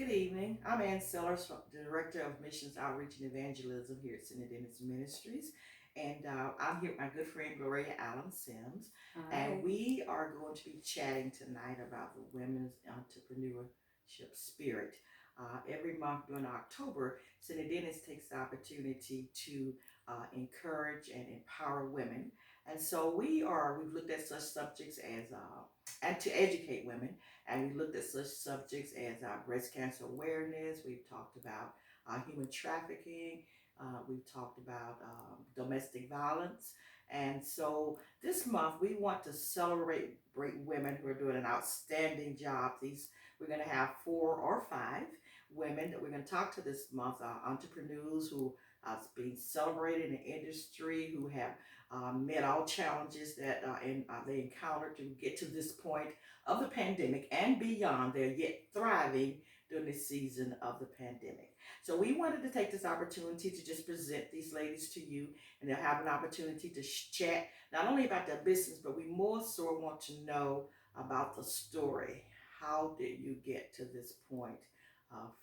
Good evening. I'm Ann Sellers, Director of Missions Outreach and Evangelism here at St. Dennis Ministries. And I'm here with my good friend Gloria Allen Sims. And Hi. we are going to be chatting tonight about the women's entrepreneurship spirit. Every month during October, St. Dennis takes the opportunity to encourage and empower women. And so we've looked at such subjects as, and to educate women, and we looked at such subjects as breast cancer awareness. We've talked about human trafficking. We've talked about domestic violence. And so this month we want to celebrate great women who are doing an outstanding job. These We're going to have 4 or 5 women that we're going to talk to this month. Entrepreneurs who are being celebrated in the industry, who have met all challenges that they encountered to get to this point of the pandemic and beyond. They're yet thriving during this season of the pandemic. So we wanted to take this opportunity to just present these ladies to you, and they'll have an opportunity to chat not only about their business, but we more so want to know about the story. How did you get to this point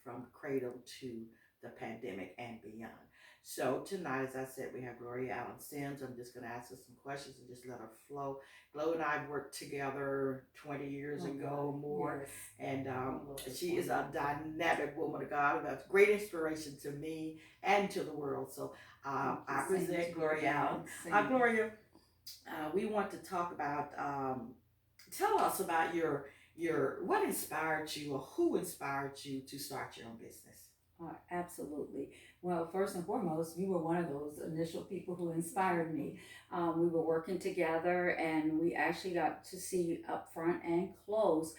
from cradle to the pandemic and beyond? So tonight, as I said, we have Gloria Allen Sims. I'm just going to ask her some questions and just let her flow. Glo and I worked together 20 years Oh ago God. or more, Yes. and Almost she is 20 a years ago. dynamic woman of God that's great inspiration to me and to the world. So Thank you. I Same present to you, Gloria Allen. Ann. Same. Gloria, we want to talk about. Tell us about your what inspired you, or who inspired you to start your own business. Absolutely. Well, first and foremost, you were one of those initial people who inspired me. We were working together, and we actually got to see up front and close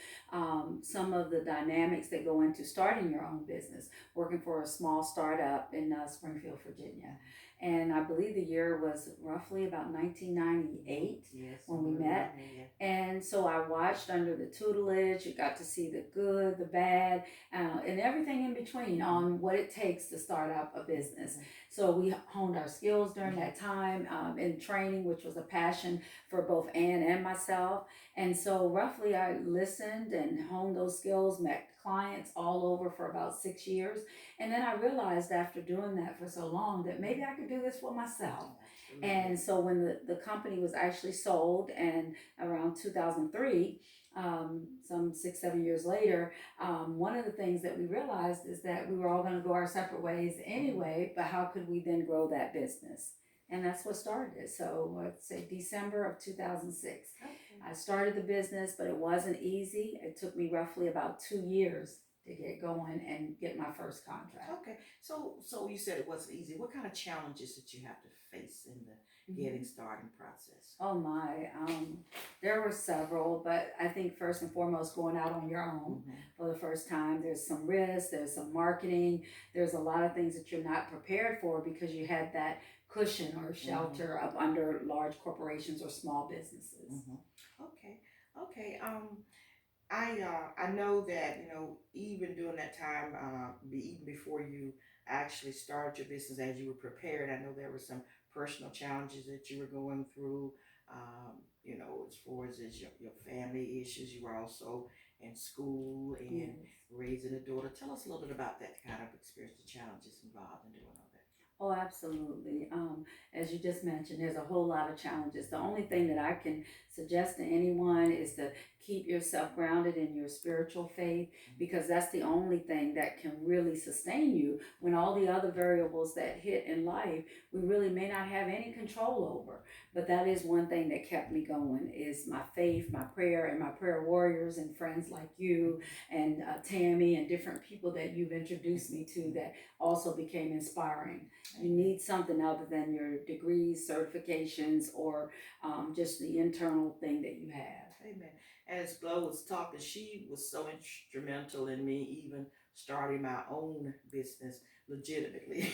some of the dynamics that go into starting your own business, working for a small startup in Springfield, Virginia. And I believe the year was roughly about 1998 Yes, when we somewhere around met. there. Yeah. And so I watched under the tutelage. You got to see the good, the bad, and everything in between on what it takes to start up a business. Mhm. So we honed our skills during that time in training, which was a passion for both Ann and myself. And so roughly I listened and honed those skills, met clients all over for about 6 years. And then I realized after doing that for so long that maybe I could do this for myself. Absolutely. And so when the company was actually sold and around 2003, some 6, 7 years later, one of the things that we realized is that we were all going to go our separate ways anyway, but how could we then grow that business? And that's what started it. So let's say December of 2006. Okay. I started the business, but it wasn't easy. It took me roughly about 2 years to get going and get my first contract. Okay. So you said it wasn't easy. What kind of challenges did you have to face in the getting starting process? Oh my, there were several, but I think first and foremost, going out on your own Mm-hmm. for the first time, there's some risk, there's some marketing, there's a lot of things that you're not prepared for because you had that cushion or Mm-hmm. shelter up under large corporations or small businesses. Mm-hmm. Okay. Okay. I know that even during that time, even before you actually started your business, as you were prepared, I know there were some personal challenges that you were going through. As far as your family issues, you were also in school and Yes. raising a daughter. Tell us a little bit about that kind of experience, the challenges involved in doing all that. Oh, absolutely. As you just mentioned, there's a whole lot of challenges. The only thing that I can suggest to anyone is to keep yourself grounded in your spiritual faith because that's the only thing that can really sustain you when all the other variables that hit in life we really may not have any control over. But that is one thing that kept me going is my faith, my prayer, and my prayer warriors and friends like you and Tammy and different people that you've introduced me to that also became inspiring. You Amen. need something other than your degrees, certifications, or just the internal thing that you have. Amen. As Glo was talking, she was so instrumental in me even starting my own business legitimately.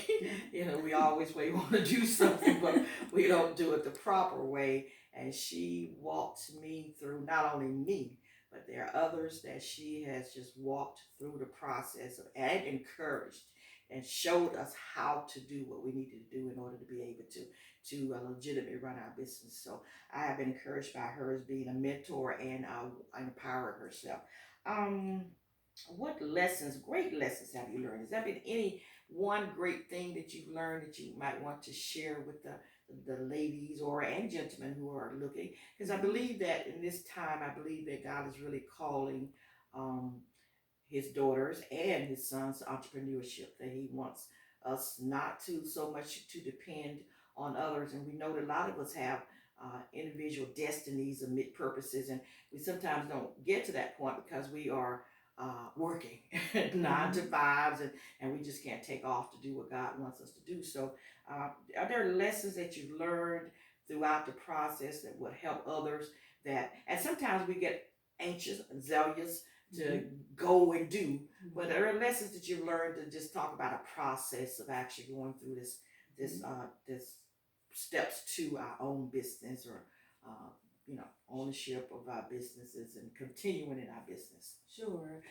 We always want to do something, but we don't do it the proper way. And she walked me through not only me, but there are others that she has just walked through the process of and encouraged and showed us how to do what we needed to do in order to be able to legitimately run our business. So I have been encouraged by her as being a mentor and empowering herself. Um, what lessons, great lessons, have you learned? Has there been any one great thing that you've learned that you might want to share with the ladies or and gentlemen who are looking? Because I believe that in this time, I believe that God is really calling um, his daughters and his sons to entrepreneurship. That he wants us not to so much to depend on others, and we know that a lot of us have individual destinies and mid purposes, and we sometimes don't get to that point because we are working nine to Mm-hmm. fives, and we just can't take off to do what God wants us to do. So, are there lessons that you've learned throughout the process that would help others? That and sometimes we get anxious and zealous Mm-hmm. to go and do, but there are lessons that you've learned to just talk about a process of actually going through this steps to our own business or uh, ownership of our businesses and continuing in our business. Sure.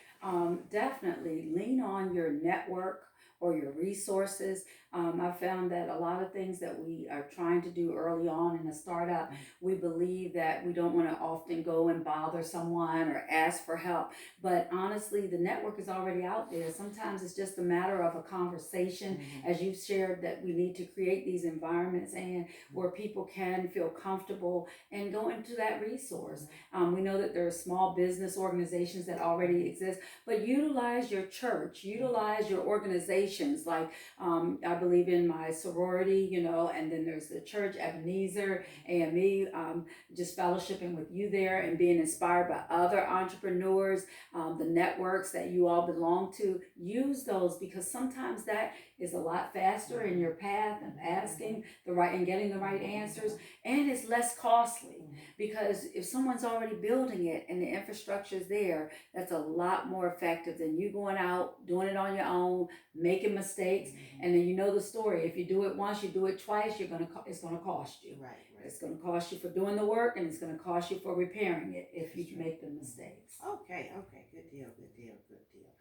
Definitely lean on your network or your resources. I found that a lot of things that we are trying to do early on in a startup, we believe that we don't want to often go and bother someone or ask for help. But honestly, the network is already out there. Sometimes it's just a matter of a conversation, Mm-hmm. as you've shared, that we need to create these environments and where people can feel comfortable and go into that resource. We know that there are small business organizations that already exist, but utilize your church, utilize your organizations. Like I believe in my sorority, and then there's the church, Ebenezer, AME, just fellowshipping with you there and being inspired by other entrepreneurs, the networks that you all belong to. Use those because sometimes that is a lot faster in your path of asking the right and getting the right answers, and it's less costly because if someone's already building it and the infrastructure is there, that's a lot more effective than you going out doing it on your own, making mistakes, and then you know the story. If you do it once, you do it twice, it's gonna cost you. Right, right. It's gonna cost you for doing the work, and it's gonna cost you for repairing it if you That's right. make the mistakes. Okay, okay, good deal, good deal, good deal.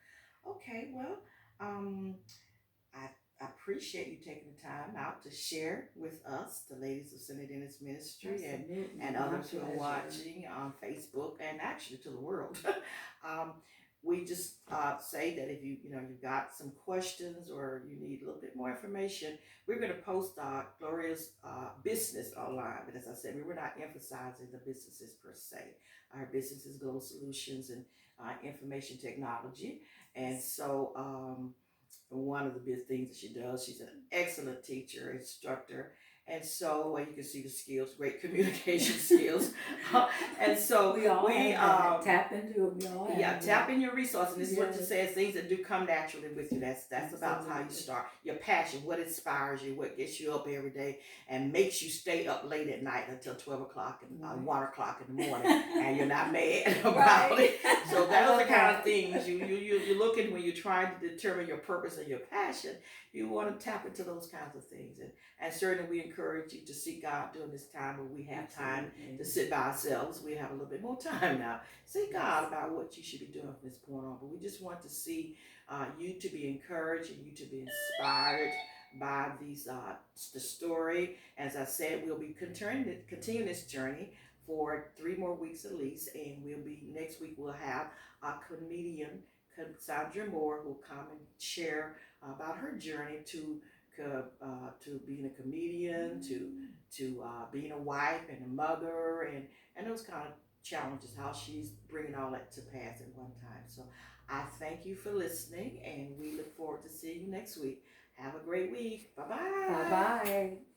Okay, well, um, I appreciate you taking the time out to share with us, the ladies of St. Dennis Ministry, Absolutely, and my others who are pleasure. watching on Facebook and actually to the world. um, we just say that if you've got some questions or you need a little bit more information, we're going to post Gloria's business online. But as I said, we were not emphasizing the businesses per se. Our business is Global Solutions and Information Technology, and so. One of the big things that she does. She's an excellent teacher, instructor, and so you can see the skills, great communication skills, and so We all we have that. Tap into it. We all yeah, have tap that. in your resource, and this is what it Yes, says: things that do come naturally with you. That's about how you absolutely. start. Your passion, what inspires you, what gets you up every day, and makes you stay up late at night until 12 o'clock and Right. 1 o'clock in the morning, and you're not mad about Right. it. So I those are the love kind of that. things you're looking when you're trying to determine your purpose and your passion. You want to tap into those kinds of things, and certainly we encourage you to seek God during this time when we have time Absolutely. to sit by ourselves. We have a little bit more time now. Seek God Yes. about what you should be doing from this point on. But we just want to see you to be encouraged and you to be inspired by the story. As I said, we'll be continuing this journey for 3 more weeks at least, and we'll be next week. We'll have a comedian, Sandra Moore, who will come and share about her journey to being a comedian, to being a wife and a mother, and those kind of challenges, how she's bringing all that to pass at one time. So I thank you for listening, and we look forward to seeing you next week. Have a great week. Bye Bye bye. bye.